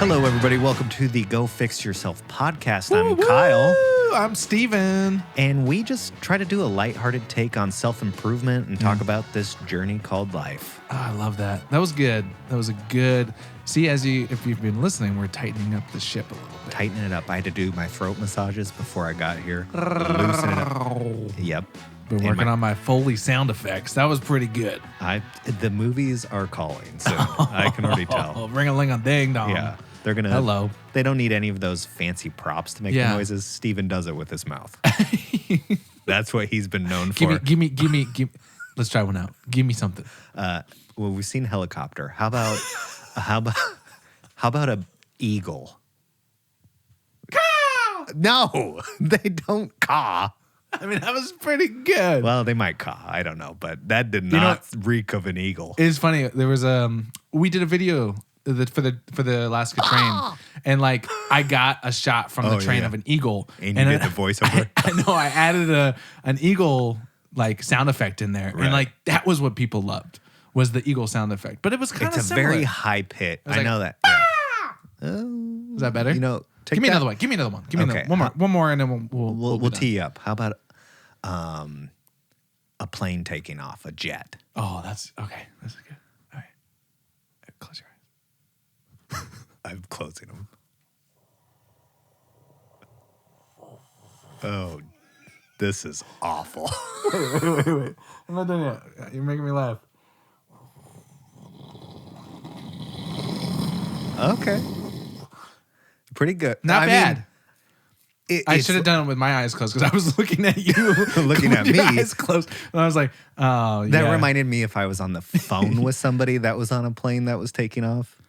Hello, everybody. Welcome to the Go Fix Yourself podcast. I'm Kyle. I'm Steven. And we just try to do a lighthearted take on self-improvement and talk about this journey called life. Oh, I love that. That was good. That was a good. See, if you've been listening, we're tightening up the ship a little bit. Tightening it up. I had to do my throat massages before I got here. Loosen it up. Yep. Been working on my Foley sound effects. That was pretty good. The movies are calling, so I can already tell. Oh, ring-a-ling-a-ding-dong. Yeah. They're going to. Hello. They don't need any of those fancy props to make the noises. Steven does it with his mouth. That's what he's been known for. Give me. Let's try one out. Give me something. Well, we've seen helicopter. How about a eagle? Caw! No, they don't caw. I mean, that was pretty good. Well, they might caw. I don't know, but that did not reek of an eagle. It's funny. There was we did a video for the Alaska train, and like I got a shot from the train of an eagle, and you did the voiceover. I know. I added an eagle like sound effect in there, and like that was what people loved was the eagle sound effect. But it was kind of it's a very high pitch. I know that. Yeah. Is that better? You know, give me another one. Give me another one. Give me another one more, and then we'll tee you up. How about a plane taking off, a jet? Oh, that's okay. That's good. All right, close your eyes. I'm closing them. Oh, this is awful. Wait. I'm not done yet. You're making me laugh. Okay. Pretty good. Not bad. Mean, I should have done it with my eyes closed because I was looking at you. Looking at me. Eyes closed. And I was like, oh, That reminded me if I was on the phone with somebody that was on a plane that was taking off.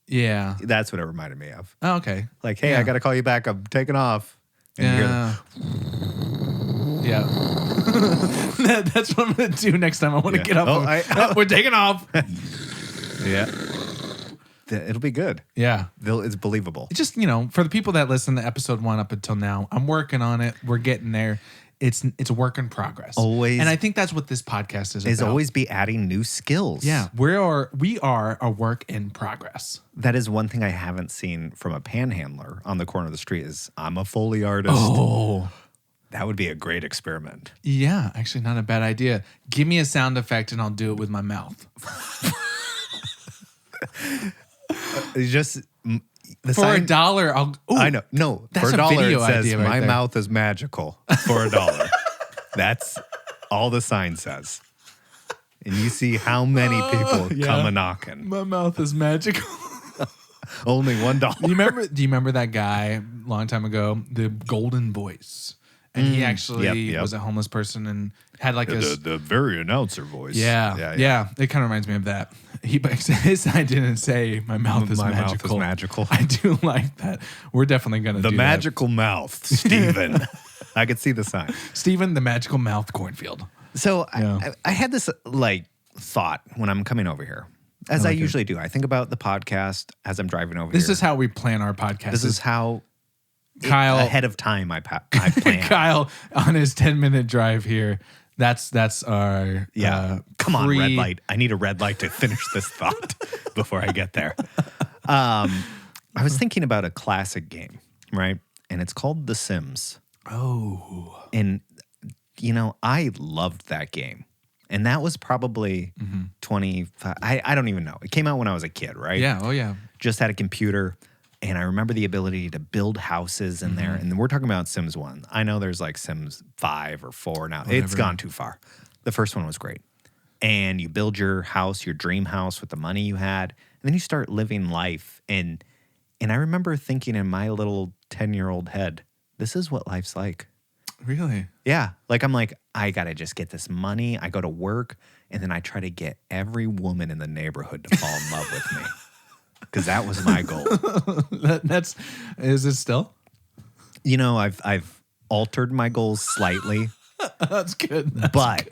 Yeah. That's what it reminded me of. Oh, okay. Like, hey, I got to call you back. I'm taking off. And you hear That's what I'm going to do next time I want to get up. We're taking off. Yeah. It'll be good. Yeah. It's believable. It's just, for the people that listen to episode 1 up until now, I'm working on it. We're getting there. It's a work in progress. Always. And I think that's what this podcast is about. Always be adding new skills. Yeah. We are a work in progress. That is one thing I haven't seen from a panhandler on the corner of the street is I'm a Foley artist. Oh. That would be a great experiment. Yeah. Actually, not a bad idea. Give me a sound effect and I'll do it with my mouth. Just for $1, I know. No, that's for $1 video it says idea right my there. mouth is magical for $1. That's all the sign says. And you see how many people come a knocking. My mouth is magical. Only $1. Do you remember that guy a long time ago, the Golden Voice? And he actually was a homeless person and had like the very announcer voice. Yeah. It kind of reminds me of that. His sign didn't say my mouth is magical. Mouth is magical. I do like that. We're definitely going to do the magical mouth, Steven. I could see the sign. Steven, the magical mouth cornfield. So I had this like thought when I'm coming over here, as I usually do. I think about the podcast as I'm driving over here. This is how we plan our podcast. This is how Kyle ahead of time I plan. Kyle on his 10-minute drive here. That's our Come on, red light. I need a red light to finish this thought before I get there. I was thinking about a classic game, right? And it's called The Sims. Oh. And I loved that game. And that was probably 25. I don't even know. It came out when I was a kid, right? Yeah. Oh, yeah. Just had a computer. And I remember the ability to build houses in there. And we're talking about Sims 1. I know there's like Sims 5 or 4 now. Whatever. It's gone too far. The first one was great. And you build your house, your dream house with the money you had. And then you start living life. And I remember thinking in my little 10-year-old head, this is what life's like. Really? Yeah. Like I'm like, I got to just get this money. I go to work. And then I try to get every woman in the neighborhood to fall in love with me. Because that was my goal. Is it still? I've altered my goals slightly. That's good. But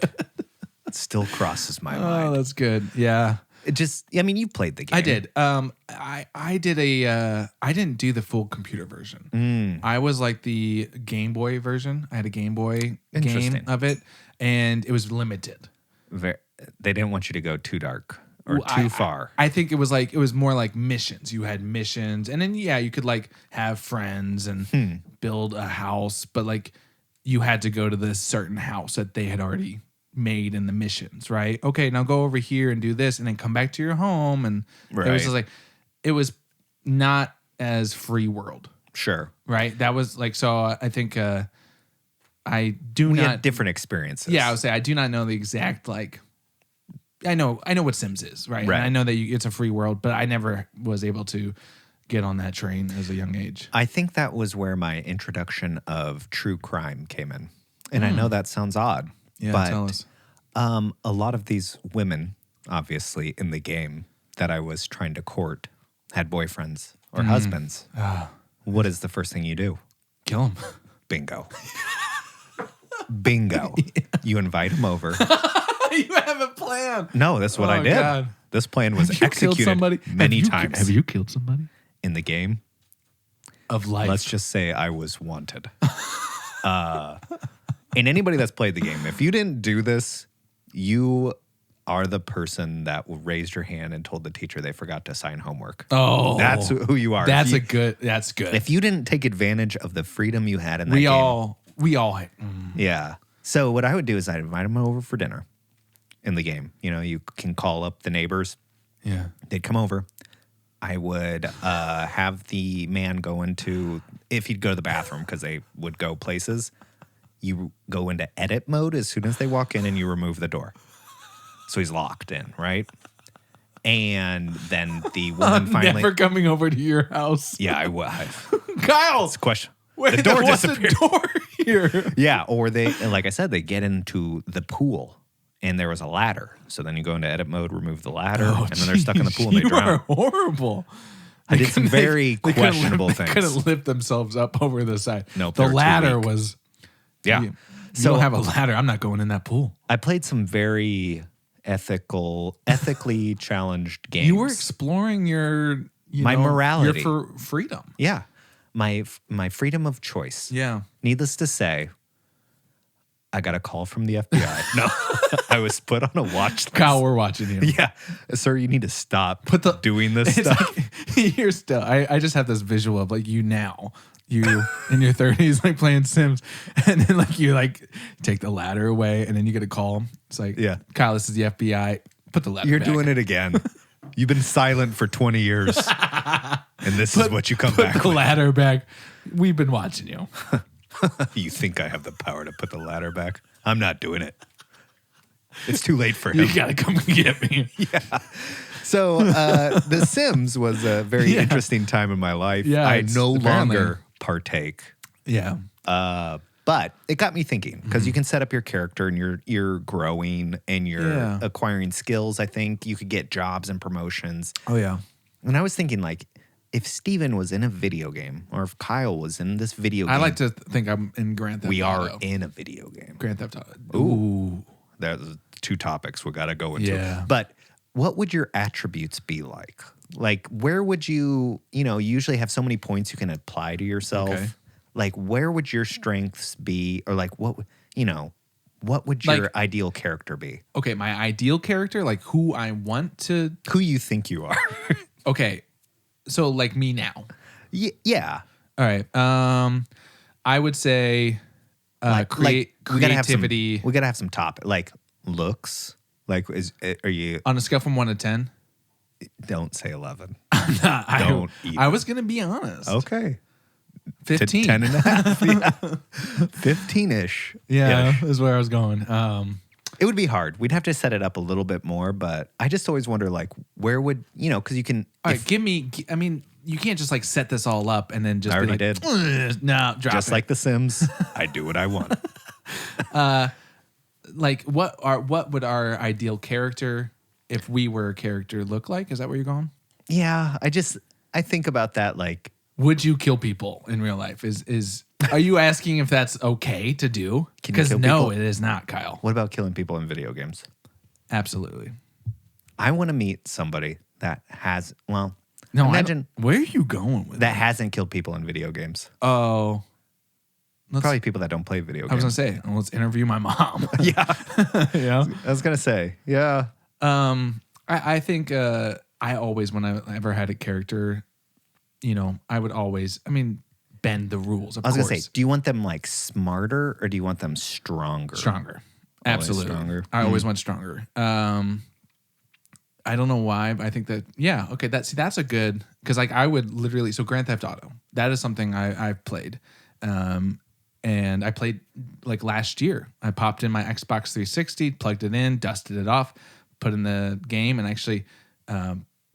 it still crosses my mind. Oh, that's good. Yeah. It just, you played the game. I did. I did I didn't do the full computer version. I was like the Game Boy version. I had a Game Boy game of it, and it was limited. They didn't want you to go too dark. or too far? I think it was more like missions. You had missions, and then you could like have friends and build a house, but like you had to go to this certain house that they had already made in the missions, right? Okay, now go over here and do this, and then come back to your home, and it was just like it was not as free world, Sure. right? That was like so. I think I do We not had different experiences. Yeah, I would say I do not know the exact like. I know what Sims is, right? Right. And I know that it's a free world, but I never was able to get on that train as a young age. I think that was where my introduction of true crime came in. And I know that sounds odd, Yeah, but tell us. a lot of these women, obviously, in the game that I was trying to court had boyfriends or husbands. What is the first thing you do? Kill him. Bingo. Bingo. You invite him over. You have a plan. No, that's what I Oh, did. God. This plan was executed many times Have you killed somebody? in the game. Of life. Let's just say I was wanted. And anybody that's played the game, if you didn't do this, you are the person that raised your hand and told the teacher they forgot to sign homework. Oh, That's who you are. That's If you- That's good. If you didn't take advantage of the freedom you had in that we game. all. Yeah. So what I would do is I'd invite them over for dinner in the game. You know, you can call up the neighbors. Yeah. They'd come over. I would have the man go into, if he'd go to the bathroom, because they would go places, you go into edit mode as soon as they walk in and you remove the door. So he's locked in, right? And then the woman finally. Never coming over to your house. Yeah, I would. Kyle. It's a question. Wait, the door there was a disappeared. door here. Yeah, or they, like I said, they get into the pool and there was a ladder. So then you go into edit mode, remove the ladder, and then they're stuck in the pool and they You drown. are horrible. I did some very They couldn't questionable lift- things. They couldn't lift themselves up over the side. Nope, the they were too ladder weak. was. Yeah. You So don't have a ladder. I'm not going in that pool. I played some very ethically challenged games. You were exploring your My morality. your freedom. Yeah. My freedom of choice. Yeah. Needless to say, I got a call from the FBI. No, I was put on a watch list. Kyle, we're watching you. Yeah. Sir, you need to stop Put the- doing this It's stuff. like, you're still. I just have this visual of like you now. You in your 30s, like playing Sims, and then like you like take the ladder away, and then you get a call. It's like, Yeah. Kyle, this is the FBI. Put the ladder. You're back. doing it again. You've been silent for 20 years. And this is what you come Put back the with. ladder back. We've been watching you. You think I have the power to put the ladder back? I'm not doing it. It's too late for You him. gotta come and get me. So The Sims was a very interesting time in my life. Yeah, I it's no apparently- longer partake. Yeah. But it got me thinking because you can set up your character and you're growing and you're Yeah. acquiring skills. I think you could get jobs and promotions. Oh yeah. And I was thinking, like, if Steven was in a video game or if Kyle was in this video game, I like to think I'm in Grand Theft we are Auto. in a video game. Grand Theft Auto. Ooh. There's two topics we got to go into. Yeah. But what would your attributes be like? Like, where would you usually have so many points you can apply to yourself. Okay. Like, where would your strengths be? Or like, what would your Like- ideal character be? Okay, my ideal character, like who I want to. Who you think you are? Okay, so like me now. Yeah. All right. I would say We gotta have some. creativity We gotta have some like looks. Like, are you? on a scale from 1 to 10. Don't say 11. I even. was gonna be honest. Okay. 15. 10 and a half. Yeah. 15-ish. Yeah, Ish. is where I was going. It would be hard. We'd have to set it up a little bit more, but I just always wonder, like, where would, because you can, All right, I mean, you can't just like set this all up and then just I be already like, did. No, drop just it. like The Sims, I do what I want. Like what would our ideal character, if we were a character, look like? Is that where you're going? Yeah, I think about that, like, Would you kill people in real life? Are you asking if that's okay to do? Can you Because kill no, people? it is not, Kyle. what about killing people in video games? Absolutely. I want to meet somebody that has, well, No, imagine where are you going with that hasn't killed people in video games. Oh, Probably people that don't play video I was games. gonna say, let's interview my mom. Yeah. yeah. I was going to say, yeah. I I think I always, when I ever had a character, I would always, bend the rules. Of I was course. gonna say, do you want them like smarter or do you want them stronger? Stronger. Always Absolutely. stronger. I always want stronger. I don't know why, but I think that, okay, that's a good, because like I would literally, so Grand Theft Auto, that is something I've played. And I played like last year. I popped in my Xbox 360, plugged it in, dusted it off, put in the game, and actually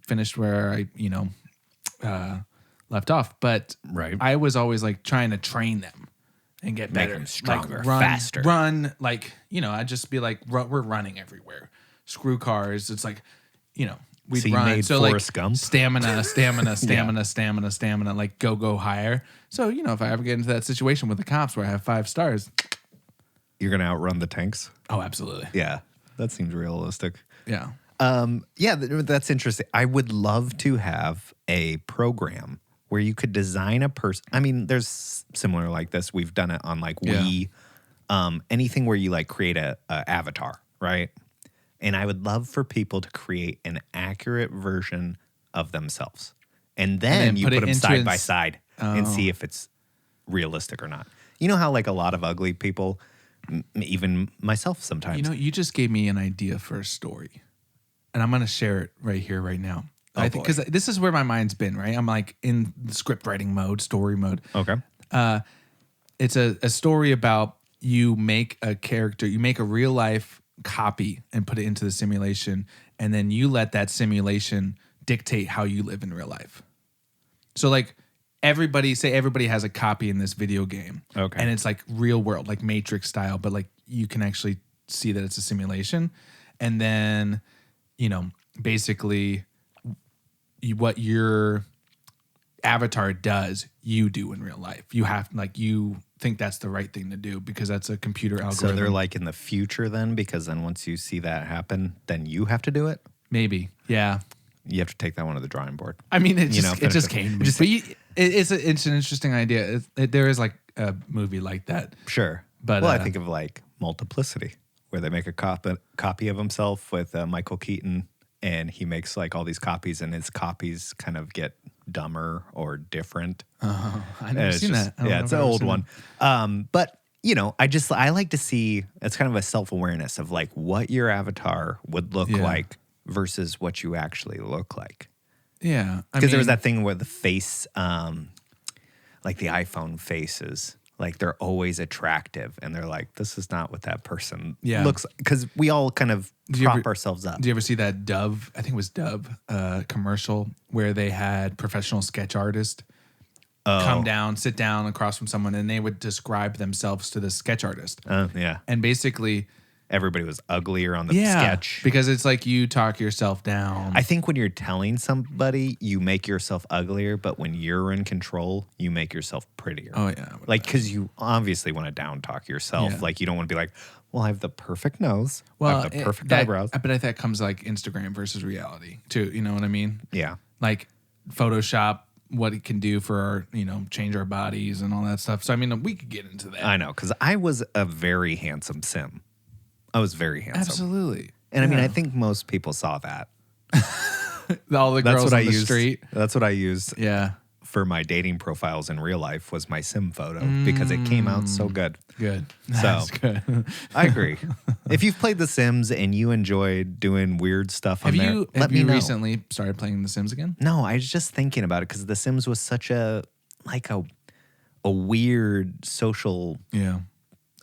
finished where I, left off. But Right. I was always like trying to train them and get Make better, them stronger, like, faster. Run, like, I'd just be like, we're running everywhere. Screw cars. It's like, we'd So you run. made So Forrest like Gump? stamina, like go higher. So, if I ever get into that situation with the cops where I have 5 stars. You're gonna outrun the tanks? Oh, absolutely. Yeah. That seems realistic. Yeah. That's interesting. I would love to have a program where you could design a person. I mean, there's similar like this. We've done it on like Wii. Anything where you like create a avatar, right? And I would love for people to create an accurate version of themselves. And then you put them side by side and see if it's realistic or not. You know how like a lot of ugly people, even myself sometimes. You just gave me an idea for a story. And I'm going to share it right here, right now. I think because this is where my mind's been, right? I'm like in script writing mode, story mode. Okay. It's a story about you make a character, you make a real life copy and put it into the simulation, and then you let that simulation dictate how you live in real life. So like everybody has a copy in this video game. Okay. And it's like real world, like Matrix style, but like you can actually see that it's a simulation. And then, basically what your avatar does, you do in real life. You have you think that's the right thing to do because that's a computer algorithm. So they're like in the future then, because then once you see that happen, then you have to do it? Maybe. Yeah. You have to take that one to the drawing board. I mean, it just came to me. But it's an interesting idea. There is like a movie like that. Sure. But I think of like Multiplicity, where they make a copy of himself with Michael Keaton, and he makes like all these copies, and his copies kind of get dumber or different. I've never seen that. Yeah, it's an old one. But I like to see, it's kind of a self-awareness of like what your avatar would look like versus what you actually look like. Yeah. Because there was that thing where the face, like the iPhone faces, like they're always attractive, and they're like, this is not what that person looks like. Because we all kind of prop ourselves up. Do you ever see that Dove, I think it was Dove, commercial where they had professional sketch artists come down, sit down across from someone, and they would describe themselves to the sketch artist. Yeah. And basically everybody was uglier on the sketch. Because it's like you talk yourself down. I think when you're telling somebody, you make yourself uglier, but when you're in control, you make yourself prettier. Oh, yeah. Like, because you obviously want to down talk yourself. Yeah. Like, you don't want to be like, well, I have the perfect nose. I have the perfect eyebrows. But I think that comes like Instagram versus reality, too. You know what I mean? Yeah. Like Photoshop, what it can do for our, change our bodies and all that stuff. So, I mean, we could get into that. I know, because I was a very handsome sim. I was very handsome. Absolutely. And I mean, I think most people saw that. All the girls on the street. That's what I used Yeah. for my dating profiles in real life was my sim photo because it came out so good. Good. So That's good. I agree. If you've played The Sims and you enjoyed doing weird stuff on there, let me know. Recently started playing The Sims again? No, I was just thinking about it because The Sims was such a weird social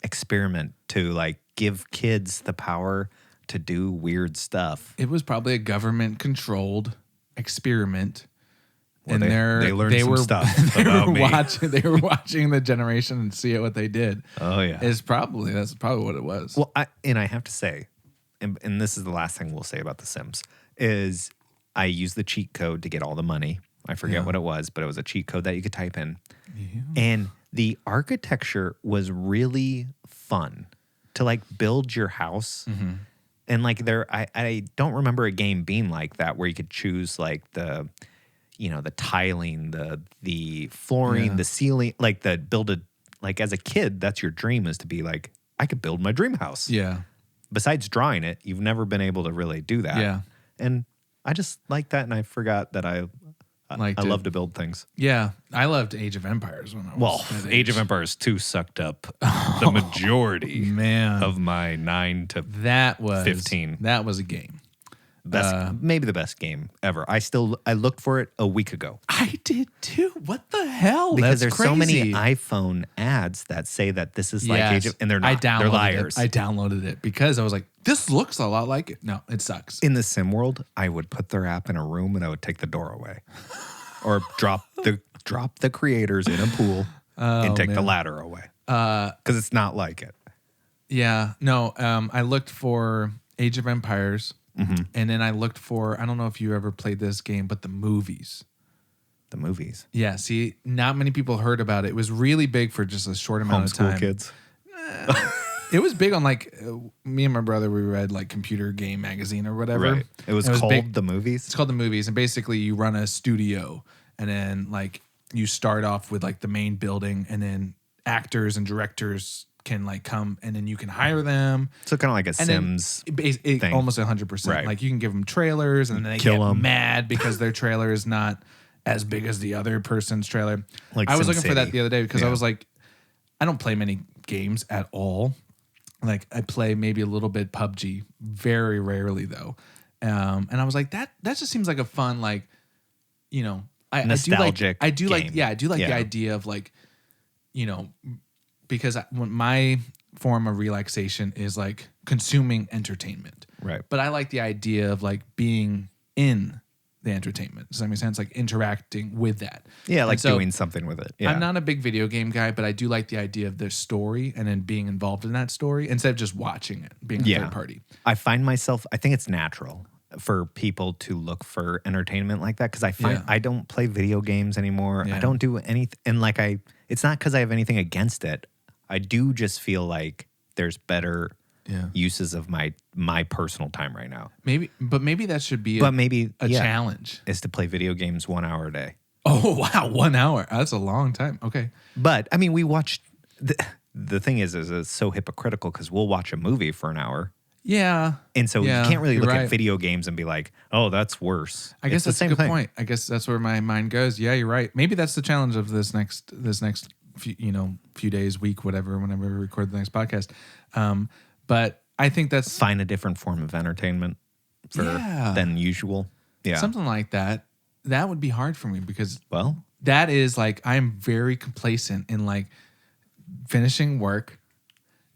experiment to like give kids the power to do weird stuff. It was probably a government controlled experiment. Well, and they learned some stuff about me. They were watching the generation and see what they did. Oh yeah. That's probably what it was. Well, I have to say, and this is the last thing we'll say about The Sims, is I used the cheat code to get all the money. I forget what it was, but it was a cheat code that you could type in. Yeah. And the architecture was really fun to like build your house. Mm-hmm. And like I don't remember a game being like that where you could choose like the tiling, the flooring, the ceiling, like like as a kid, that's your dream, is to be like, I could build my dream house. Yeah. Besides drawing it, you've never been able to really do that. Yeah. And I just like that, and I forgot that I love to build things. Yeah, I loved Age of Empires when I was that Age of Empires 2 sucked up the majority of my 9 to 15. That was a game. Maybe the best game ever. I looked for it a week ago. I did too. What the hell? Because That's there's so many crazy. iPhone ads that say that this is like Age of, and they're not. They're liars. I downloaded it because I was like, this looks a lot like it. No, it sucks. In the sim world, I would put their app in a room and I would take the door away, or drop the creators in a pool and take the ladder away because it's not like it. Yeah. No. I looked for Age of Empires. Mm-hmm. And then I looked for, I don't know if you ever played this game, but the movies. The movies. Yeah. See, not many people heard about it. It was really big for just a short amount of time. Homeschool kids. It was big on like me and my brother. We read like Computer Game Magazine or whatever. Right. It was called The Movies. It's called The Movies, and basically you run a studio, and then like you start off with like the main building, and then actors and directors can like come, and then you can hire them. So kind of like a Sims thing. Almost 100%. Right. Like you can give them trailers, and then they Kill get 'em. mad because their trailer is not as big as the other person's trailer. Like I was Sim looking for that City. the other day because I Yeah. was like, I don't play many games at all. Like I play maybe a little bit PUBG, very rarely though. And I was like, that just seems like a fun, like, you know, Nostalgic I do like game. the idea of like, you know, because when my form of relaxation is like consuming entertainment. Right. But I like the idea of like being in the entertainment. Does that make sense? Like interacting with that. Yeah, like And so doing something with it. Yeah. I'm not a big video game guy, but I do like the idea of their story and then being involved in that story instead of just watching it, being a third party. I find myself, I think it's natural for people to look for entertainment like that because I find I don't play video games anymore. Yeah. I don't do anything. And like it's not because I have anything against it. I do just feel like there's better uses of my personal time right now. Maybe that should be a challenge. Is to play video games 1 hour a day. Oh, wow. 1 hour. That's a long time. Okay. But I mean, we watched, the thing is it's so hypocritical because we'll watch a movie for an hour. Yeah. And so you can't really look right. at video games and be like, oh, that's worse. I guess It's the that's same a good thing. point. I guess that's where my mind goes. Yeah, you're right. Maybe that's the challenge of this next few days, week, whatever, whenever we record the next podcast. But I think that's Find a different form of entertainment than usual. Yeah. something like that. That would be hard for me because Well, that is like I'm very complacent in like finishing work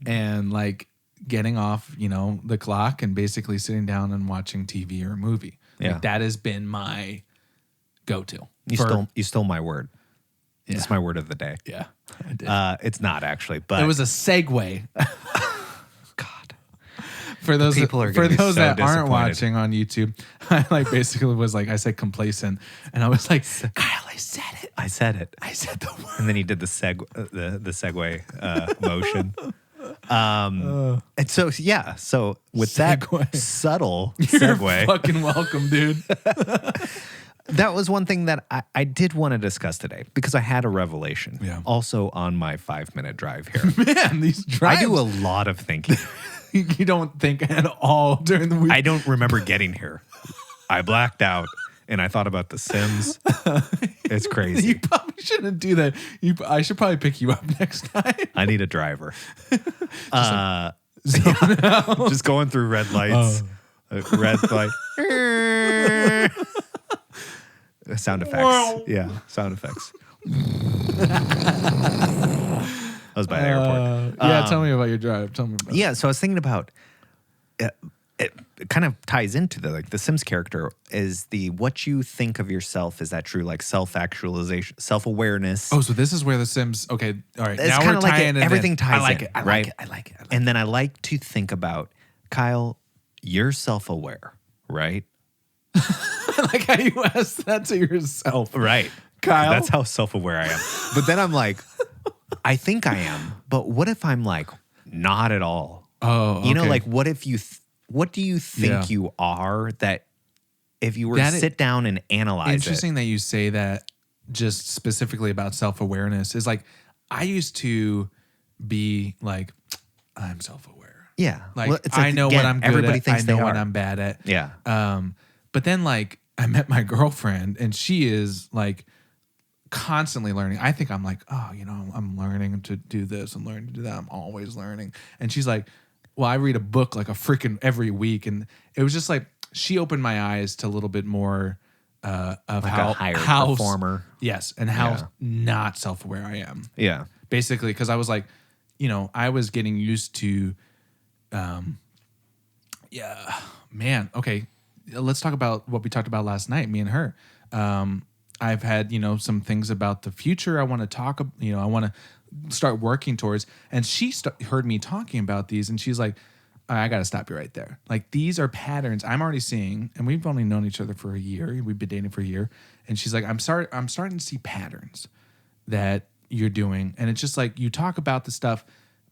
and like getting off, the clock and basically sitting down and watching TV or a movie. Yeah. Like that has been my go-to. you stole my word. Yeah. It's my word of the day. Yeah, I did. It's not actually, but It was a segue. God. For those people are for gonna be those so that aren't disappointed. watching on YouTube, I like basically was like I said complacent, and I was like, Kyle, I said it. I said it. I said the word. And then he did the segue motion. And so so with Segue. that subtle You're segue, fucking welcome, dude. that was one thing that I did want to discuss today because I had a revelation. Yeah. Also on my 5-minute drive here. Man, these drives. I do a lot of thinking. You don't think at all during the week. I don't remember getting here. I blacked out and I thought about The Sims. It's crazy. You probably shouldn't do that. I should probably pick you up next time. I need a driver. Just going through red lights. Red light. Sound effects. Yeah, sound effects. I was by the airport. Tell me about your drive. Tell me about it. Yeah, so I was thinking about it kind of ties into the Sims character is what you think of yourself. Is that true? Like self-actualization, self-awareness. Oh, so this is where the Sims. Okay, all right. It's now kind we're of like tying it everything in. ties I like in, it. I right? like it. And then I like to think about, Kyle, you're self-aware, right? I like how you asked that to yourself. Right. Kyle? That's how self-aware I am. But then I'm like, I think I am, but what if I'm like, not at all? Oh, okay. Like what if what do you think you are that if you were to sit down and analyze Interesting that you say that just specifically about self-awareness is like, I used to be like, I'm self-aware. Yeah. Like, Well, it's I know again, what I'm good everybody at. thinks I know they what are. I'm bad at. Yeah. But then like I met my girlfriend and she is like constantly learning. I think I'm like, oh, I'm learning to do this and learning to do that. I'm always learning. And she's like, well, I read a book like a freaking every week. And it was just like, she opened my eyes to a little bit more of Like how a higher how performer. Yes. And how Yeah. not self-aware I am. Yeah. Basically, because I was like, I was getting used to, man, okay, let's talk about what we talked about last night, me and her. I've had, some things about the future I want to talk, I want to start working towards. And she heard me talking about these and she's like, I got to stop you right there. Like these are patterns I'm already seeing, and we've only known each other for a year. We've been dating for a year. And she's like, I'm starting to see patterns that you're doing. And it's just like, you talk about the stuff,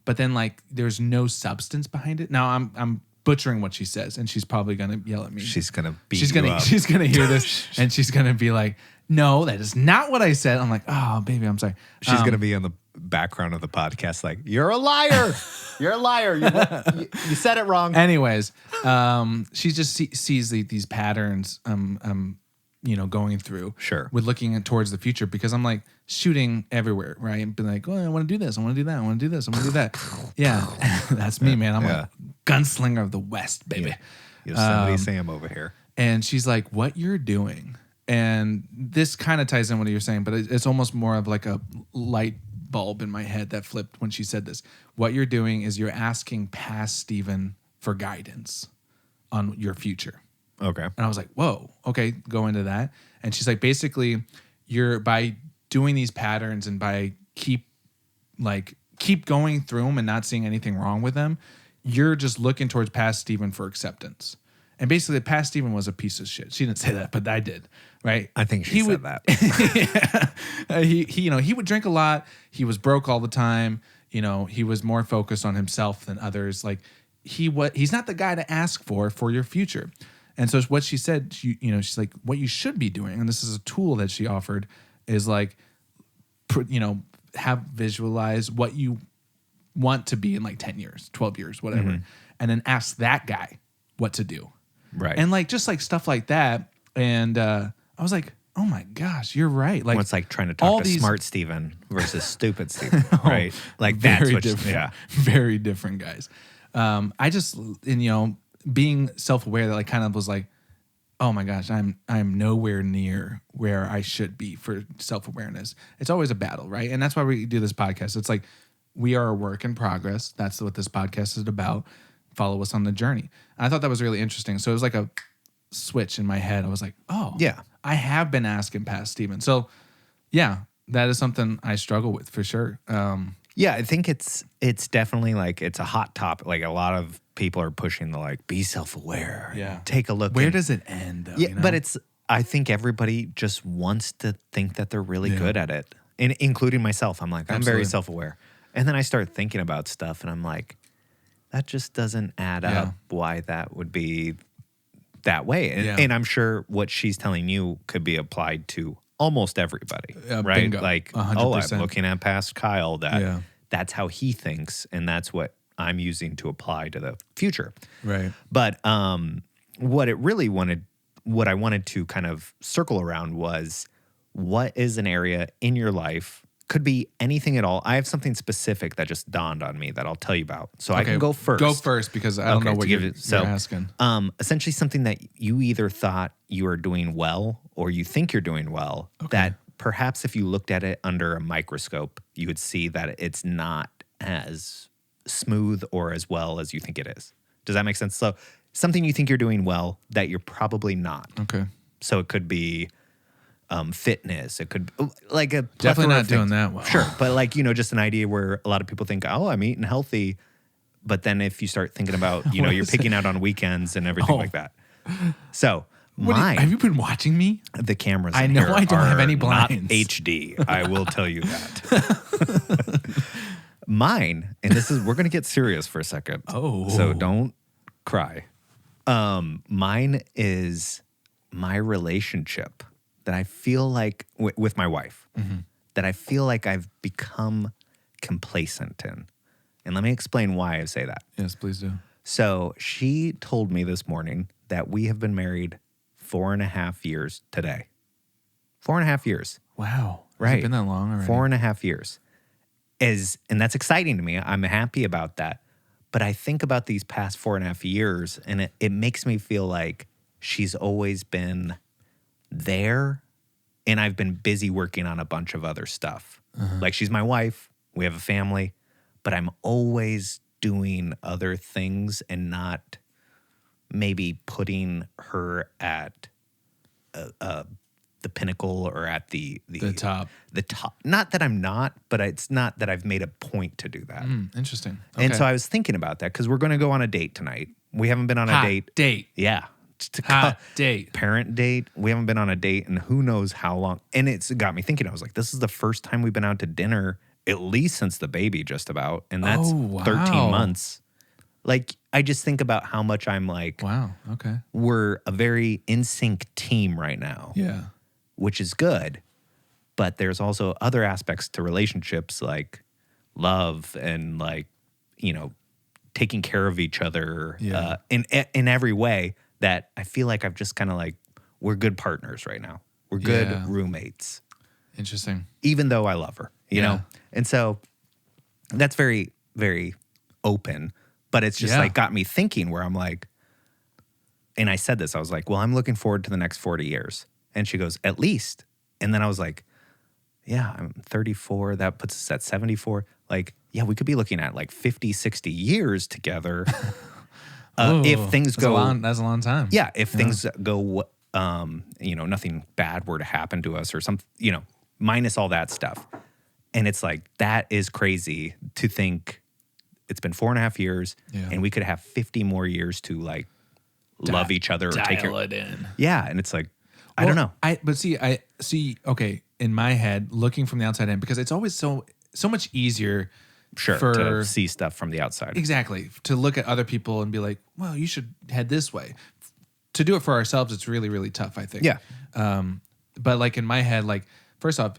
but then like there's no substance behind it. Now I'm butchering what she says, and she's probably gonna yell at me. She's gonna beat she's you gonna up. she's gonna hear this and she's gonna be like, no, that is not what I said. I'm like, oh baby, I'm sorry. She's gonna be in the background of the podcast, like, you're a liar. You're a liar. You said it wrong. Anyways, she just sees these patterns going through. Sure. With looking towards the future, because I'm like shooting everywhere, right? And be like, oh, I want to do this. I want to do that. I want to do this. I want to do that. Yeah. That's me, man. I'm like gunslinger of the West, baby. Yosemite Sam over here. And she's like, what you're doing. And this kind of ties in what you're saying, but it's almost more of like a light bulb in my head that flipped when she said this. What you're doing is you're asking past Steven for guidance on your future. Okay. And I was like, whoa, okay, go into that. And she's like, basically, you're by doing these patterns and by keep going through them and not seeing anything wrong with them, you're just looking towards past Steven for acceptance. And basically, past Steven was a piece of shit. She didn't say that, but I did, right? I think she said that. He would drink a lot. He was broke all the time. He was more focused on himself than others. Like he's not the guy to ask for your future. And so what she said, she's like, what you should be doing, and this is a tool that she offered, is like, have visualize what you want to be in like 10 years, 12 years, whatever. Mm-hmm. And then ask that guy what to do. Right. And like, just like stuff like that. And I was like, oh my gosh, you're right. Like, it's like trying to talk to smart Steven versus stupid Steven, right? Like that's what, very different guys. I just, being self-aware, that like kind of was like, oh my gosh, I'm nowhere near where I should be for self-awareness. It's always a battle, right? And that's why we do this podcast. It's like, we are a work in progress. That's what this podcast is about. Follow us on the journey. And I thought that was really interesting. So it was like a switch in my head. I was like, oh, yeah, I have been asking past Steven. So yeah, that is something I struggle with for sure. Yeah, I think it's definitely like, it's a hot topic. Like a lot of people are pushing the like, be self-aware. Yeah. Take a look. Where does it end though? Yeah, but I think everybody just wants to think that they're really good at it. And including myself. I'm like, I'm very self-aware. And then I start thinking about stuff and I'm like, that just doesn't add up why that would be that way. And I'm sure what she's telling you could be applied to almost everybody, right? Bingo. Like, 100%. I'm looking at past Kyle, that's how he thinks, and that's what I'm using to apply to the future. Right. But what I wanted to kind of circle around was, what is an area in your life, could be anything at all. I have something specific that just dawned on me that I'll tell you about. So I can go first. Go first, because I don't know what you're asking. Essentially something that you either thought you are doing well or you think you're doing well, that perhaps if you looked at it under a microscope, you would see that it's not as smooth or as well as you think it is. Does that make sense? So something you think you're doing well that you're probably not. Okay. So it could be fitness. It could like a definitely not doing that well. Sure, but like just an idea where a lot of people think, oh, I'm eating healthy, but then if you start thinking about you're picking out on weekends and everything like that. So have you been watching me? The cameras. I know I don't have any blinds. Not HD. I will tell you that. Mine, and we're gonna get serious for a second. Oh, so don't cry. Mine is my relationship that I feel like with my wife, that I feel like I've become complacent in. And let me explain why I say that. Yes, please do. So she told me this morning that we have been married 4.5 years today. 4.5 years. Wow. Has Right. it been that long already? 4.5 years. And that's exciting to me. I'm happy about that. But I think about these past 4.5 years, and it makes me feel like she's always been there, and I've been busy working on a bunch of other stuff. Like, she's my wife, we have a family, but I'm always doing other things and not maybe putting her at the pinnacle or at the top. The top. Not that I'm not, but it's not that I've made a point to do that. Interesting. And Okay. so I was thinking about that because we're going to go on a date tonight. We haven't been on a date. Yeah. Hot date. Parent date. We haven't been on a date in who knows how long. And it's got me thinking. I was like, this is the first time we've been out to dinner, at least since the baby, just about. And that's 13 months. Like, I just think about how much I'm like, Wow. Okay. we're a very in sync team right now, Yeah. which is good. But there's also other aspects to relationships like love and like, you know, taking care of each other in every way that I feel like I've just kind of like, we're good partners right now. We're good roommates, Interesting. even though I love her, you know? And so that's very, very open, but it's just like got me thinking where I'm like, and I said this, I was like, well, I'm looking forward to the next 40 years. And she goes, at least. And then I was like, yeah, I'm 34. That puts us at 74. Like, yeah, we could be looking at like 50, 60 years together. If things go. That's a long time. Yeah. If things go, you know, nothing bad were to happen to us or something, you know, minus all that stuff. And it's like, that is crazy to think it's been 4.5 years and we could have 50 more years to like love each other or take care. it in. Yeah. And it's like, I don't know. I see, okay, in my head, looking from the outside in, because it's always so much easier to see stuff from the outside. Exactly. To look at other people and be like, well, you should head this way. To do it for ourselves, it's really, really tough, I think. Yeah. But like in my head, like, first off,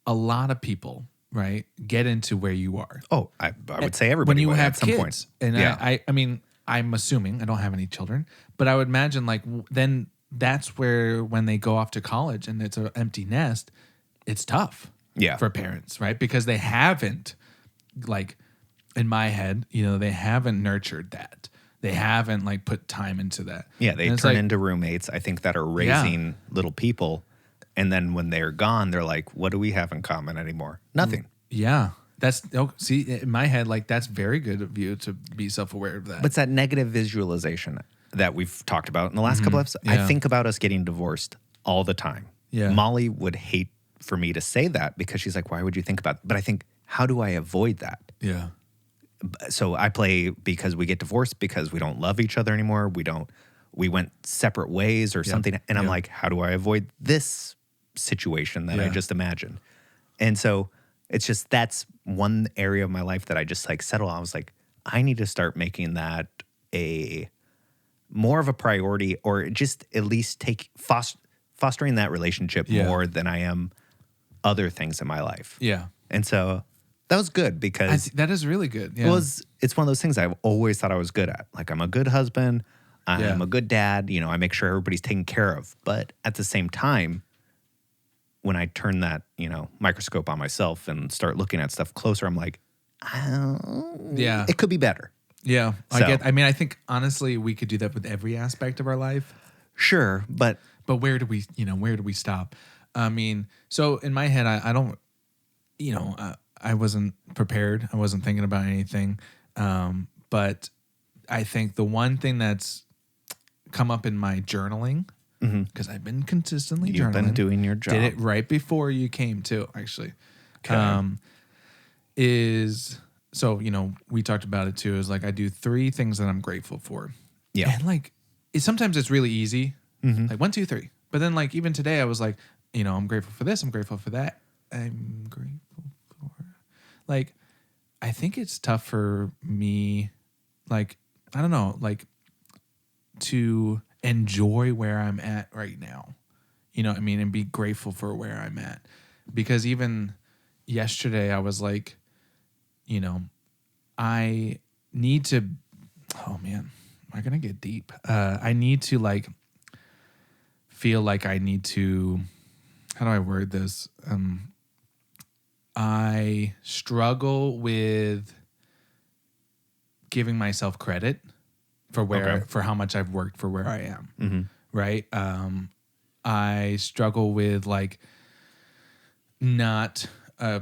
a lot of people, right, get into where you are. Oh, I would say everybody when you would have at some kids. point. And yeah. I mean, I'm assuming I don't have any children, but I would imagine like then that's where when they go off to college and it's an empty nest, it's tough. Yeah. For parents, right? Because they haven't, like, in my head, you know, they haven't nurtured that. They haven't like put time into that. Yeah, they turn into roommates, I think, that are raising little people. And then when they're gone, they're like, what do we have in common anymore? Nothing. Yeah. See, in my head, like, that's very good of you to be self-aware of that. But it's that negative visualization that we've talked about in the last couple episodes. I think about us getting divorced all the time. Yeah. Molly would hate for me to say that because she's like, why would you think about it? But I think, how do I avoid that? Yeah. So I play because we get divorced because we don't love each other anymore. We went separate ways or something. And I'm like, how do I avoid this situation that I just imagined? And so it's just, that's one area of my life that I just like settle on. I was like, I need to start making that a more of a priority, or just at least fostering that relationship more than I am other things in my life. Yeah. And so that was good because that is really good. Yeah. it's one of those things I've always thought I was good at. Like, I'm a good husband. I'm a good dad. You know, I make sure everybody's taken care of. But at the same time, when I turn that, you know, microscope on myself and start looking at stuff closer, I'm like, it could be better. Yeah. So, I think honestly, we could do that with every aspect of our life. Sure. But where do we stop? I mean, so in my head, I don't, you know, I wasn't prepared. I wasn't thinking about anything. But I think the one thing that's come up in my journaling, because I've been consistently journaling. You've been doing your job. Did it right before you came too, actually. Okay. Is, so, you know, we talked about it too, is like I do 3 things that I'm grateful for. Yeah. And like, sometimes it's really easy. Like 1, 2, 3. But then like even today I was like, you know, I'm grateful for this. I'm grateful for that. I'm grateful for, like, I think it's tough for me, like, I don't know, like, to enjoy where I'm at right now. You know what I mean? And be grateful for where I'm at. Because even yesterday I was like, you know, I need to, oh man, am I going to get deep? I need to like feel like I need to, how do I word this? I struggle with giving myself credit for for how much I've worked for where I am. Mm-hmm. Right. I struggle with like not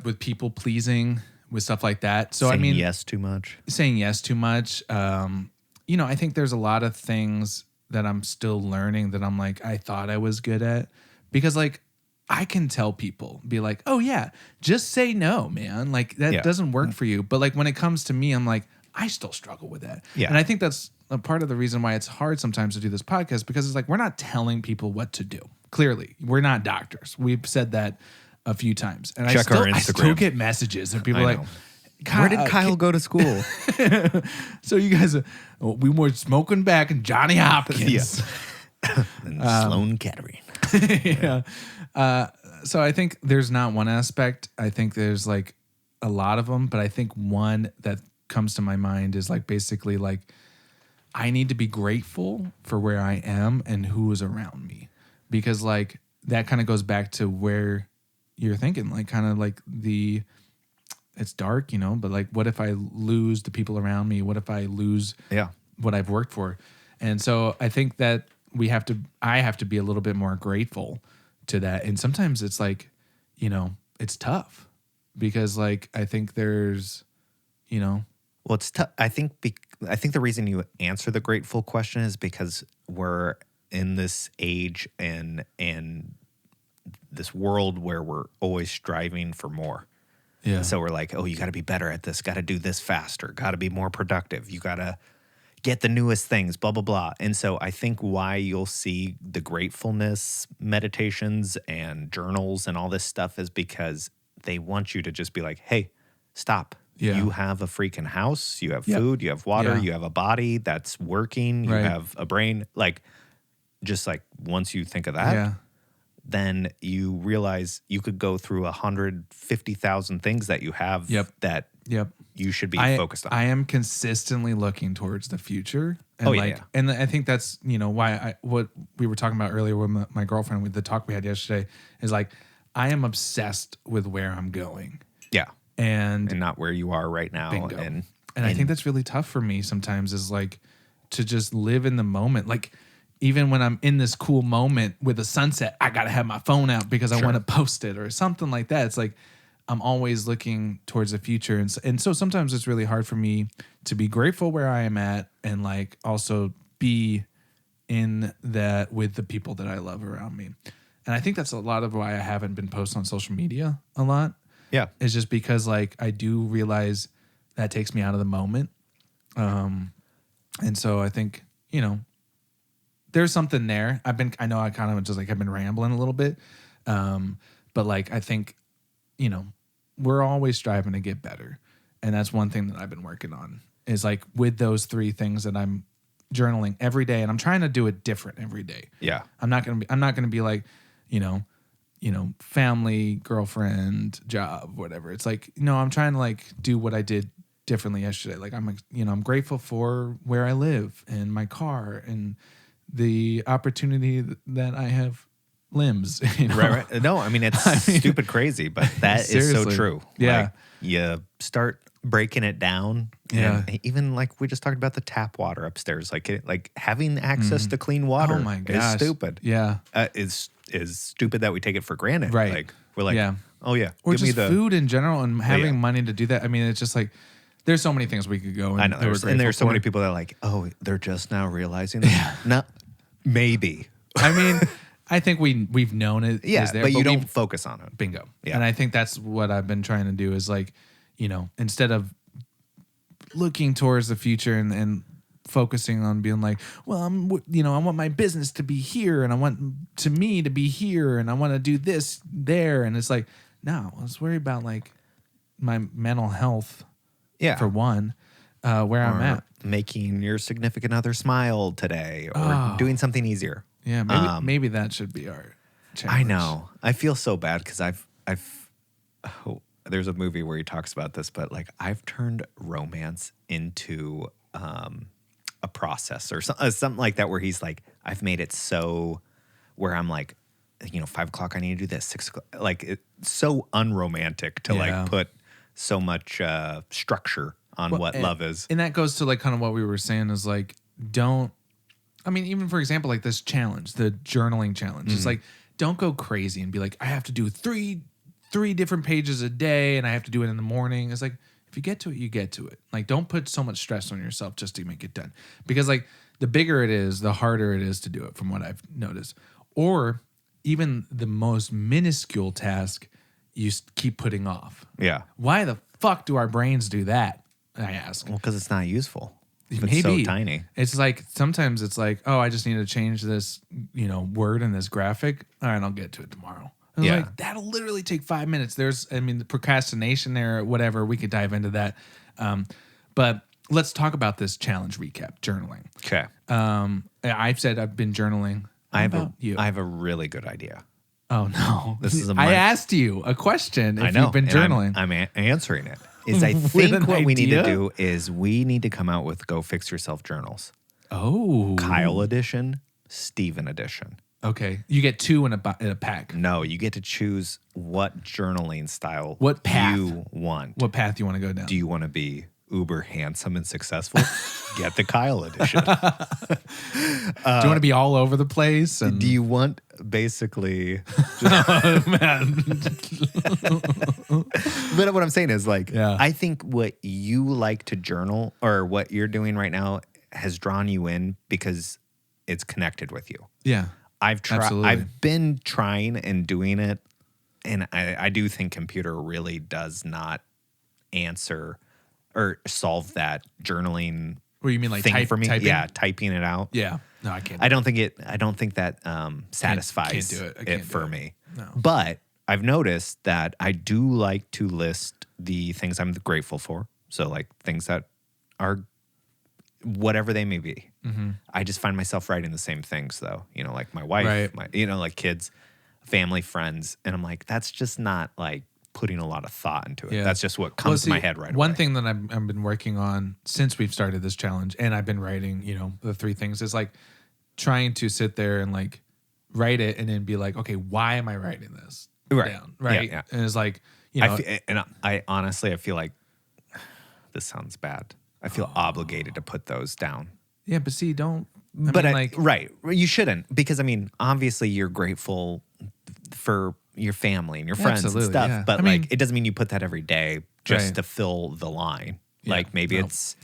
with people pleasing, with stuff like that. So saying yes too much. Saying yes too much. I think there's a lot of things that I'm still learning that I'm like, I thought I was good at, because like I can tell people, be like, oh yeah, just say no, man. Like that doesn't work for you. But like when it comes to me, I'm like, I still struggle with that. Yeah. And I think that's a part of the reason why it's hard sometimes to do this podcast, because it's like, we're not telling people what to do. Clearly, we're not doctors. We've said that a few times. And Check our Instagram. I still get messages and people are like, where did Kyle go to school? So you guys, we were smoking back in Johnny Hopkins. And Sloan Kettering. Yeah. So I think there's not one aspect. I think there's like a lot of them, but I think one that comes to my mind is like basically like I need to be grateful for where I am and who is around me, because like that kind of goes back to where you're thinking, like kind of like it's dark, but like what if I lose the people around me? What if I lose what I've worked for? And so I think that I have to be a little bit more grateful to that. And sometimes it's like, it's tough because like, I think there's, well, it's tough. I think the reason you answer the grateful question is because we're in this age and this world where we're always striving for more. Yeah. So we're like, oh, you got to be better at this, got to do this faster, got to be more productive. You got to get the newest things, blah, blah, blah. And so I think why you'll see the gratefulness meditations and journals and all this stuff is because they want you to just be like, hey, stop. Yeah. You have a freaking house, you have food, you have water, you have a body that's working, you have a brain. Like, just like once you think of that, then you realize you could go through 150,000 things that you have that you should be focused on. I am consistently looking towards the future. And and I think that's, why what we were talking about earlier with my girlfriend, with the talk we had yesterday, is like, I am obsessed with where I'm going. Yeah. And not where you are right now. Bingo. And I think that's really tough for me sometimes, is like to just live in the moment. Like, even when I'm in this cool moment with a sunset, I got to have my phone out because I want to post it or something like that. It's like I'm always looking towards the future. And so sometimes it's really hard for me to be grateful where I am at and like also be in that with the people that I love around me. And I think that's a lot of why I haven't been posting on social media a lot. Yeah. It's just because like I do realize that takes me out of the moment. And so I think, there's something there. I know I kind of just like, I've been rambling a little bit. But like, I think, we're always striving to get better. And that's one thing that I've been working on, is like with those 3 things that I'm journaling every day, and I'm trying to do it different every day. Yeah. I'm not going to be like, family, girlfriend, job, whatever. It's like, I'm trying to like do what I did differently yesterday. Like I'm grateful for where I live and my car and the opportunity that I have limbs. Right. No, I mean, it's stupid crazy, but that is so true. Yeah. Like, you start breaking it down. Yeah. And even like we just talked about the tap water upstairs, like having access to clean water is stupid. Yeah. Is stupid that we take it for granted. Right. Like we're like, oh yeah. Or just food in general and having money to do that. I mean, it's just like, there's so many things we could go. I know. There's so many people that are like, oh, they're just now realizing that. Yeah. No, maybe. I mean, I think we've known it. Yeah, is there, but you don't focus on it. Bingo. Yeah. And I think that's what I've been trying to do, is like, instead of looking towards the future and focusing on being like, well, I want my business to be here and I want me to be here and I want to do this there. And it's like, no, let's worry about like my mental health. Yeah. For one, where I'm at. Making your significant other smile today, or doing something easier. Yeah, maybe that should be our challenge. I know. I feel so bad because there's a movie where he talks about this, but like I've turned romance into a process or something like that, where he's like, I've made it so where I'm like, 5 o'clock, I need to do this, 6 o'clock. Like, it's so unromantic to like put so much structure on what love is. And that goes to like kind of what we were saying is like, even for example, like this challenge, the journaling challenge, it's like, don't go crazy and be like, I have to do three different pages a day and I have to do it in the morning. It's like, if you get to it, you get to it. Like, don't put so much stress on yourself just to make it done. Because like the bigger it is, the harder it is to do it from what I've noticed. Or even the most minuscule task you keep putting off. Yeah. Why the fuck do our brains do that? I ask. Well, because it's not useful. Maybe. It's so tiny. It's like sometimes it's like, oh, I just need to change this, word in this graphic. All right, I'll get to it tomorrow. And like, that'll literally take 5 minutes. The procrastination there, whatever. We could dive into that. But let's talk about this challenge recap, journaling. Okay. I've said I've been journaling. I have a really good idea. Oh no! This is I asked you a question. If I know, you've been journaling, I'm answering it. I think what we need to do is we need to come out with Go Fix Yourself journals. Oh, Kyle edition, Steven edition. Okay, you get 2 in a pack. No, you get to choose what journaling style, what path you want. What path you want to go down? Do you want to be uber handsome and successful? Get the Kyle edition. Do you want to be all over the place? And do you want basically? Oh, man. But what I'm saying is like, Yeah. I think what you like to journal or what you're doing right now has drawn you in because it's connected with you. Yeah. I've Absolutely. I've been trying and doing it, and I do think computer really does not answer or solve that journaling. What do you mean, like thing for me? typing? Yeah, typing it out. Yeah. No, I can't. I don't think that satisfies can't do it. I it can't for do it. me. No. But I've noticed that I do like to list the things I'm grateful for. So like things that are whatever they may be. Mm-hmm. I just find myself writing the same things though. Like my wife, Right. like kids, family, friends. And I'm like, that's just not like putting a lot of thought into it. Yeah. That's just what comes to my head right away. One thing that I've been working on since we've started this challenge, and I've been writing, the 3 things, is like trying to sit there and like write it and then be like, okay, why am I writing this down? Right. Yeah. And it's like, I honestly, I feel like this sounds bad. I feel obligated to put those down. Yeah, but see, don't. Right. You shouldn't, because obviously you're grateful for your family and your friends and stuff. Yeah. But it doesn't mean you put that every day just to fill the line. Yeah. Like maybe it's,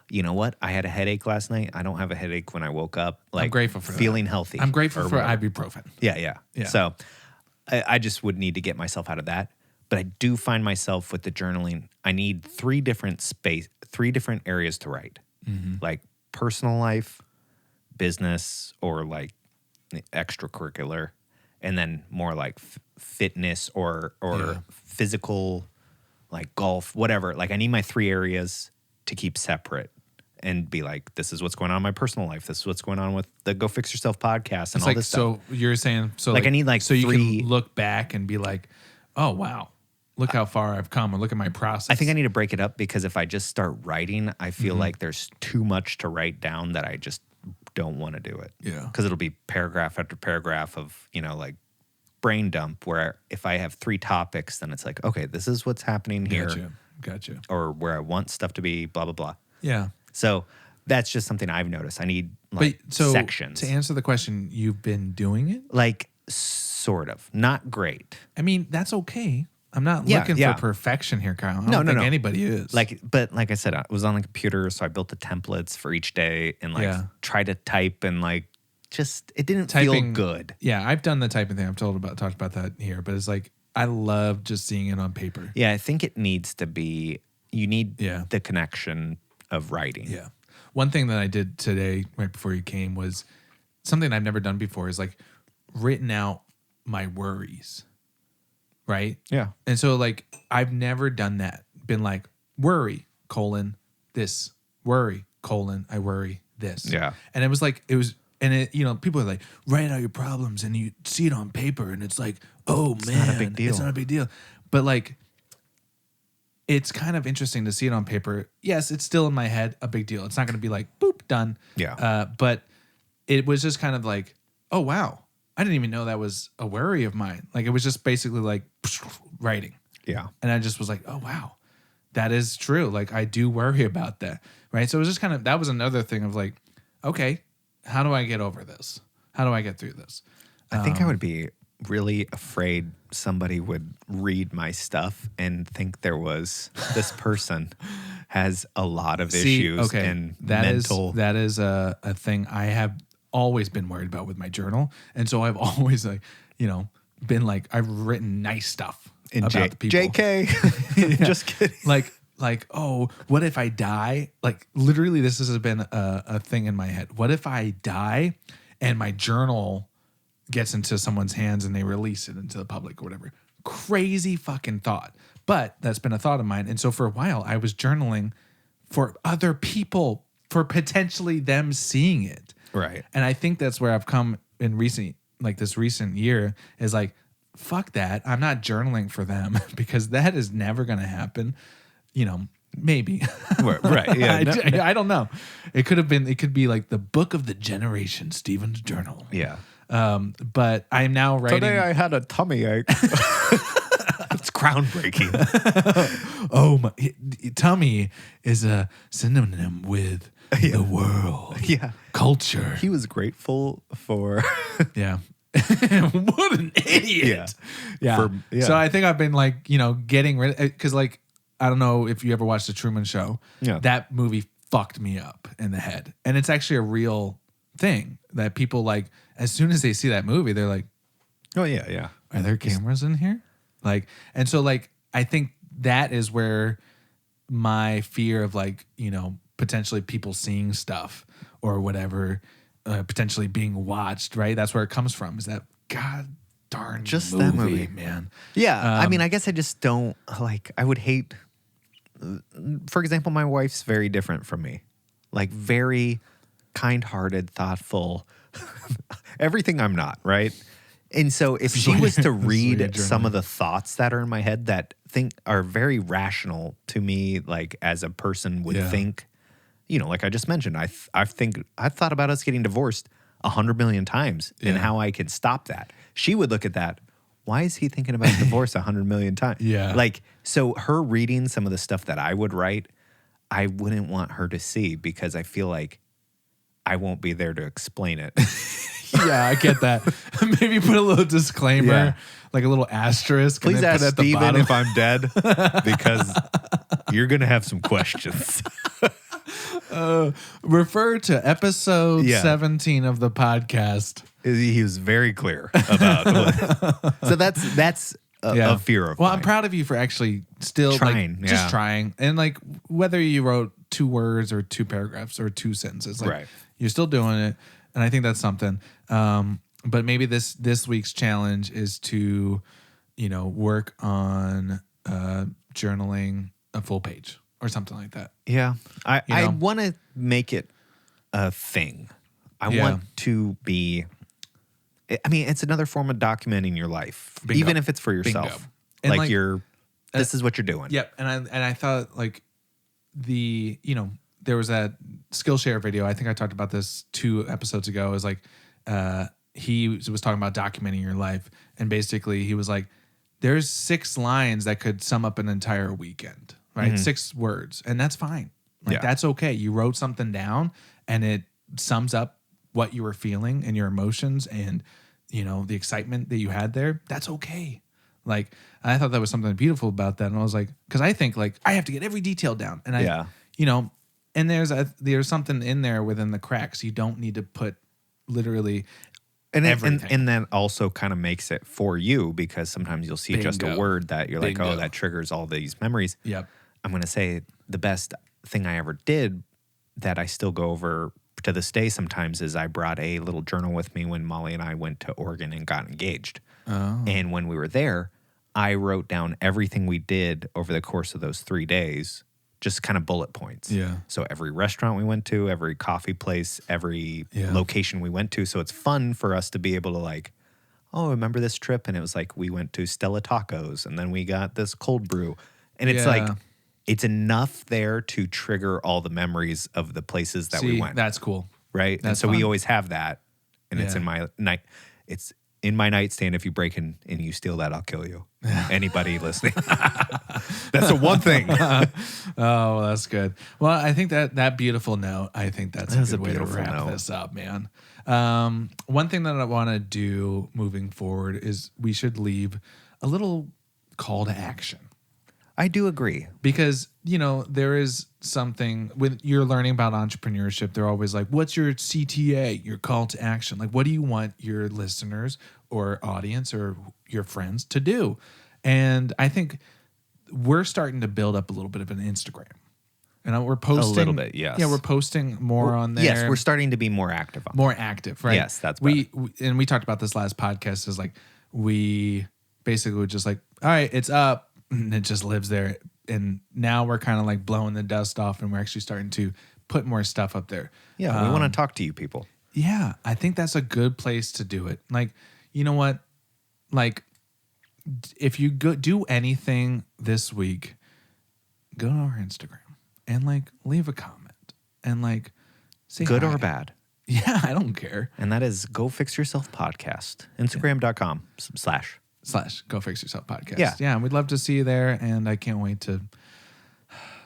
you know what? I had a headache last night. I don't have a headache when I woke up. Like, I'm grateful for feeling that. healthy. I'm grateful for whatever. ibuprofen. Yeah. So I just would need to get myself out of that. But I do find myself with the journaling, I need 3 different areas to write. Mm-hmm. Like personal life, business, or like extracurricular, and then more like fitness or physical, like golf, whatever. Like I need my 3 areas to keep separate and be like, this is what's going on in my personal life. This is what's going on with the Go Fix Yourself podcast and It's all this stuff. So you're saying, I need like so 3. you can look back and be like, oh, wow, look how far I've come, or look at my process. I think I need to break it up, because if I just start writing, I feel Mm-hmm. like there's too much to write down that I just don't want to do it. Yeah. Because it'll be paragraph after paragraph of, like brain dump, where if I have 3 topics, then it's like, okay, this is what's happening here. Gotcha. Or where I want stuff to be, blah, blah, blah. Yeah. So that's just something I've noticed. I need sections. To answer the question, you've been doing it? Like sort of. Not great. I mean, that's okay. I'm not looking for perfection here, Kyle. I don't think anybody is. But like I said, I was on the computer, so I built the templates for each day and tried to type, and it didn't feel good. Yeah, I've done the typing thing. I've talked about that here, but it's like I love just seeing it on paper. Yeah, I think it needs to be. You need the connection of writing. Yeah. One thing that I did today, right before you came, was something I've never done before. Is like written out my worries. Right? Yeah. And so I've never done that. Been like, worry, this. Worry, I worry, this. Yeah. And people are like, write out your problems, and you see it on paper, and it's like, oh, man. Not a big deal. It's not a big deal. But it's kind of interesting to see it on paper. Yes, it's still in my head a big deal. It's not going to be like, boop, done. Yeah. But it was just kind of like, oh, wow. I didn't even know that was a worry of mine. Like it was just basically like writing. Yeah. And I just was like, oh, wow, that is true. Like I do worry about that. Right. So it was just kind of, that was another thing of like, okay, how do I get over this? How do I get through this? I think I would be really afraid somebody would read my stuff and think there was this person has a lot of issues and mental. That is a thing I have always been worried about with my journal. And so I've always been like, I've written nice stuff and about the people. JK. Yeah. Just kidding. Like, oh, what if I die? Like literally this has been a thing in my head. What if I die and my journal gets into someone's hands and they release it into the public or whatever? Crazy fucking thought. But that's been a thought of mine. And so for a while I was journaling for other people, for potentially them seeing it. Right. And I think that's where I've come in this recent year is like, fuck that. I'm not journaling for them because that is never going to happen. Maybe. Right. Yeah. I don't know. It could be like the book of the generation, Steven's journal. Yeah. But I'm now writing. Today I had a tummy ache. It's groundbreaking. Oh, my tummy is a synonym with the world. Yeah. Culture. He was grateful for. Yeah. What an idiot. Yeah. So I think I've been like, getting rid of, because like, I don't know if you ever watched The Truman Show. Yeah. That movie fucked me up in the head. And it's actually a real thing that people like, as soon as they see that movie, they're like, oh, yeah, yeah. Are there cameras in here? Like, and so like, I think that is where my fear of like, potentially people seeing stuff or whatever, potentially being watched, right? That's where it comes from, is that God darn just movie, that movie, man. Yeah. I mean, I guess I just don't I would hate, for example, my wife's very different from me, like very kind-hearted, thoughtful, everything I'm not, right? And so if she was to read some of the thoughts that are in my head that are very rational to me, like as a person would think, like I just mentioned, I've thought about us getting divorced 100 million times and how I can stop that. She would look at that. Why is he thinking about divorce 100 million times? Yeah. Like, so her reading some of the stuff that I would write, I wouldn't want her to see because I feel like I won't be there to explain it. Yeah, I get that. Maybe put a little disclaimer, like a little asterisk. Please and then ask put at the Steven bottom. if I'm dead because you're going to have some questions. Refer to episode 17 of the podcast. He was very clear about so that's a fear of Well, mine. I'm proud of you for actually still trying, just trying. And like whether you wrote 2 words or 2 paragraphs or 2 sentences, like you're still doing it. And I think that's something. But maybe this week's challenge is to, work on journaling a full page or something like that. Yeah. I want to make it a thing. I want to be, I mean, it's another form of documenting your life, even if it's for yourself. And like this is what you're doing. Yep. And I thought like there was that Skillshare video. I think I talked about this 2 episodes ago. It was like, he was talking about documenting your life. And basically he was like, there's 6 lines that could sum up an entire weekend, right? Mm-hmm. 6 words. And that's fine. Like that's okay. You wrote something down and it sums up what you were feeling and your emotions and, the excitement that you had there. That's okay. Like, I thought that was something beautiful about that. And I was like, cause I think like I have to get every detail down. And and there's something in there within the cracks. You don't need to put literally everything. And that also kind of makes it for you because sometimes you'll see just a word that you're like, oh, that triggers all these memories. Yep. I'm going to say the best thing I ever did that I still go over to this day sometimes is I brought a little journal with me when Molly and I went to Oregon and got engaged. Oh. And when we were there, I wrote down everything we did over the course of those 3 days. Just kind of bullet points. Yeah. So every restaurant we went to, every coffee place, every location we went to. So it's fun for us to be able to like, oh, remember this trip? And it was like, we went to Stella Tacos and then we got this cold brew. And it's like, it's enough there to trigger all the memories of the places that we went. That's cool. Right. That's and so fun. we always have that. And it's in my night. in my nightstand, if you break in and you steal that, I'll kill you. Anybody listening. That's the one thing. Oh, that's good. Well, I think that beautiful note, I think that's a good way to beautiful wrap note. this up, man. One thing that I want to do moving forward is we should leave a little call to action. I do agree. Because, there is something when you're learning about entrepreneurship, they're always like, what's your CTA, your call to action? Like, what do you want your listeners or audience or your friends to do? And I think we're starting to build up a little bit of an Instagram. And we're posting. A little bit, yes. Yeah, we're posting more on there. Yes, we're starting to be more active on more active, right? Yes, that's better. We talked about this last podcast, is like we basically were just like, all right, it's up, and it just lives there. And now we're kind of like blowing the dust off, and we're actually starting to put more stuff up there. Yeah, we want to talk to you people. Yeah, I think that's a good place to do it. Like, you know what? Like, if you do anything this week, go to our Instagram and like leave a comment and like say Good hi. or bad. Yeah, I don't care. And that is Go Fix Yourself Podcast. Instagram.com/ / Go Fix Yourself Podcast. Yeah. Yeah, we'd love to see you there, and I can't wait to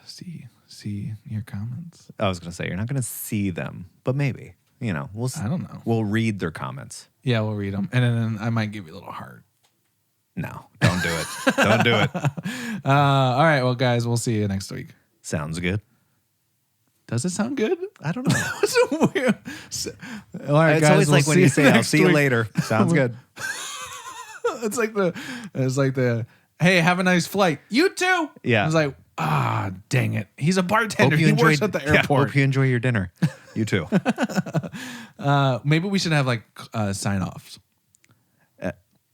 see your comments. I was going to say, you're not going to see them, but maybe. We'll. I don't know. We'll read their comments. Yeah, we'll read them, and then I might give you a little heart. No, don't do it. Don't do it. All right, well, guys, we'll see you next week. Sounds good. Does it sound good? I don't know. It's so weird. All right, It's guys, always like when you say, I'll see you week. later. Sounds good. It's like the hey, have a nice flight. You too. Yeah. I was like, dang it. He's a bartender. He works at the airport. Hope you enjoy your dinner. You too. Maybe we should have like sign offs.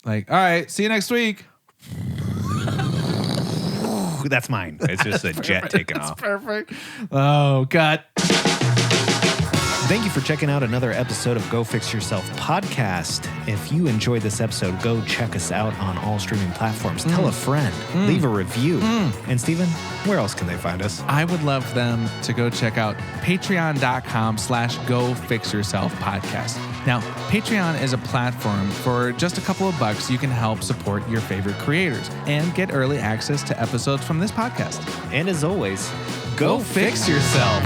Like, all right, see you next week. That's mine. It's just a jet taking off. Perfect. Oh, cut. Thank you for checking out another episode of Go Fix Yourself podcast. If you enjoyed this episode, go check us out on all streaming platforms. Tell a friend. Leave a review. And Steven, where else can they find us? I would love them to go check out patreon.com/Go Fix Yourself podcast. Now, Patreon is a platform for just a couple of bucks. You can help support your favorite creators and get early access to episodes from this podcast. And as always, Go fix yourself.